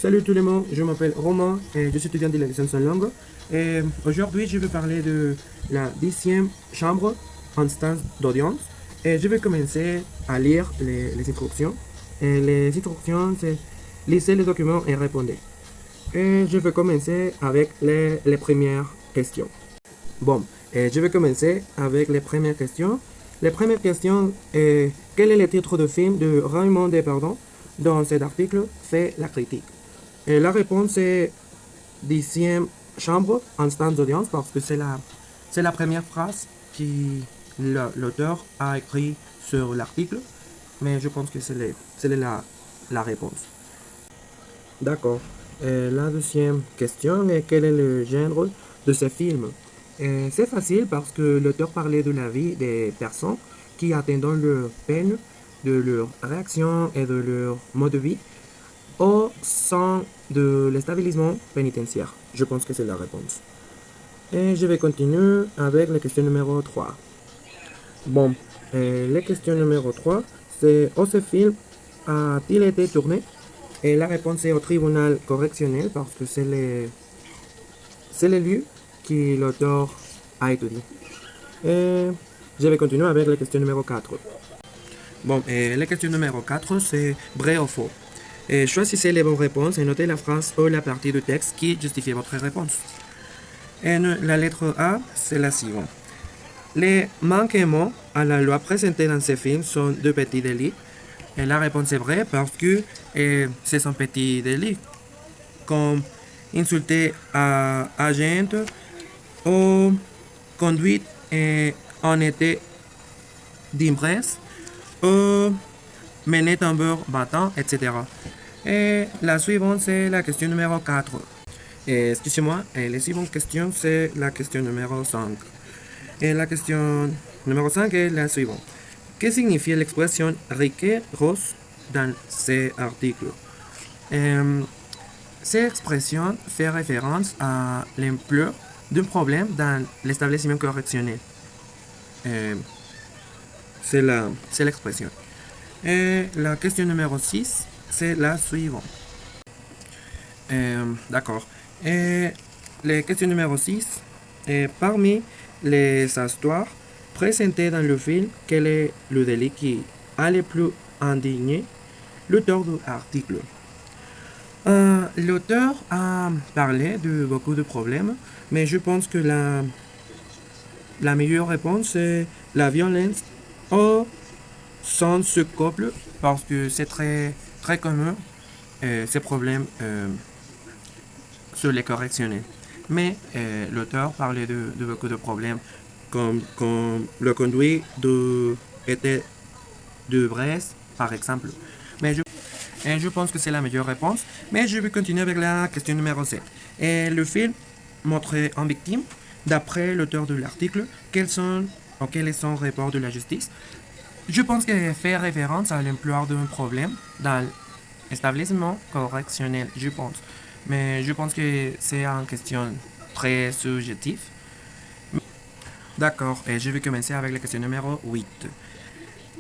Salut tout le monde, je m'appelle Romain et je suis étudiant de la licence en langue. Et aujourd'hui, je vais parler de la 10e chambre instance d'audience. Et je vais commencer à lire les instructions. Et les instructions, c'est lisez les documents et répondez. Et je vais commencer avec les premières questions. Bon, et je vais commencer avec les premières questions. Les premières questions est quel est le titre de film de Raymond Depardon? Dans cet article, fait la critique. Et la réponse est 10e chambre, instance d'audience, parce que c'est la première phrase que l'auteur a écrit sur l'article, mais je pense que c'est la réponse. D'accord. Et la deuxième question est quel est le genre de ce film? Et c'est facile parce que l'auteur parlait de la vie des personnes qui attendent leur peine, de leur réaction et de leur mode de vie au sein de l'établissement pénitentiaire. Je pense que c'est la réponse. Et je vais continuer avec la question numéro 3. Bon, la question numéro 3, c'est où ce film a-t-il été tourné? Et la réponse est au tribunal correctionnel parce que c'est le lieu que l'auteur a étudié. Et je vais continuer avec la question numéro 4. Bon, et la question numéro 4, c'est vrai ou faux. Et choisissez les bonnes réponses et notez la phrase ou la partie du texte qui justifie votre réponse. Et la lettre A, c'est la suivante. Les manquements à la loi présentés dans ce film sont de petits délits. Et la réponse est vraie parce que ce sont petits délits, comme insulter à agent ou conduite en été d'ivresse ou mener tambour battant, etc. Et la suivante, c'est la question numéro 4. Excusez-moi, et la suivante question, c'est la question numéro 5. Et la question numéro 5 est la suivante. Que signifie l'expression riquet rose dans cet article? Cette expression fait référence à l'ampleur d'un problème dans l'établissement correctionnel. C'est l'expression. Et la question numéro 6, c'est la suivante. D'accord. Et la question numéro 6, parmi les histoires présentées dans le film, quel est le délit qui a le plus indigné l'auteur de l'article? L'auteur a parlé de beaucoup de problèmes, mais je pense que la meilleure réponse est la violence au sein de ce couple, parce que c'est très, très commun, ces problèmes sur les correctionnels. Mais l'auteur parlait de beaucoup de problèmes, comme le conduit était de Brest, par exemple. Mais je pense que c'est la meilleure réponse. Mais je vais continuer avec la question numéro 7. Et le film montrait en victime, d'après l'auteur de l'article, quel est son rapport de la justice. Je pense qu'il fait référence à l'ampleur d'un problème dans l'établissement correctionnel, je pense. Mais je pense que c'est une question très subjective. D'accord, et je vais commencer avec la question numéro 8.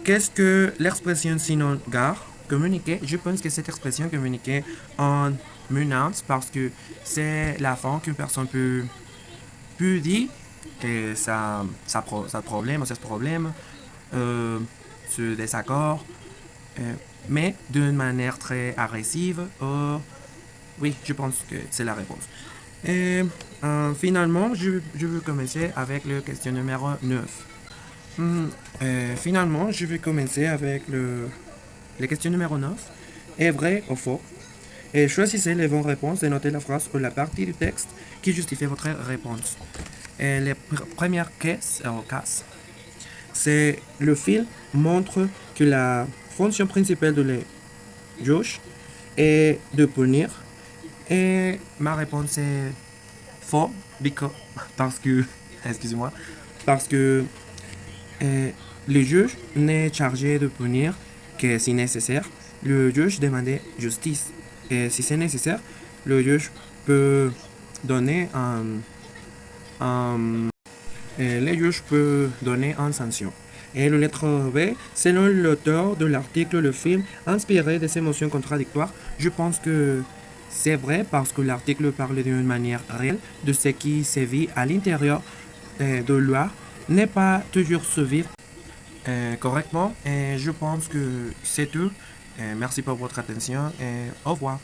Qu'est-ce que l'expression sinon gare communiquer? Je pense que cette expression communiquer en menace parce que c'est la fin qu'une personne peut dire que ça problème, ce problème, ce désaccord, mais d'une manière très agressive. Oui, je pense que c'est la réponse. Et finalement, je vais commencer avec la question numéro 9. Finalement, je vais commencer avec la question numéro 9. Est vrai ou faux? Et choisissez les bonnes réponses et notez la phrase ou la partie du texte qui justifie votre réponse. Et la première case, c'est le film montre que la fonction principale de les juges est de punir. Et ma réponse est faux, parce que, excusez-moi, parce que le juge n'est chargé de punir que si nécessaire. Le juge demandait justice. Et si c'est nécessaire, le juge peut donner le juge peut donner une sanction. Et le lettre B, selon l'auteur de l'article, le film inspiré des émotions contradictoires. Je pense que C'est vrai parce que l'article parle d'une manière réelle de ce qui se vit à l'intérieur de l'art n'est pas toujours suivi correctement. Et je pense que c'est tout. Merci pour votre attention et au revoir.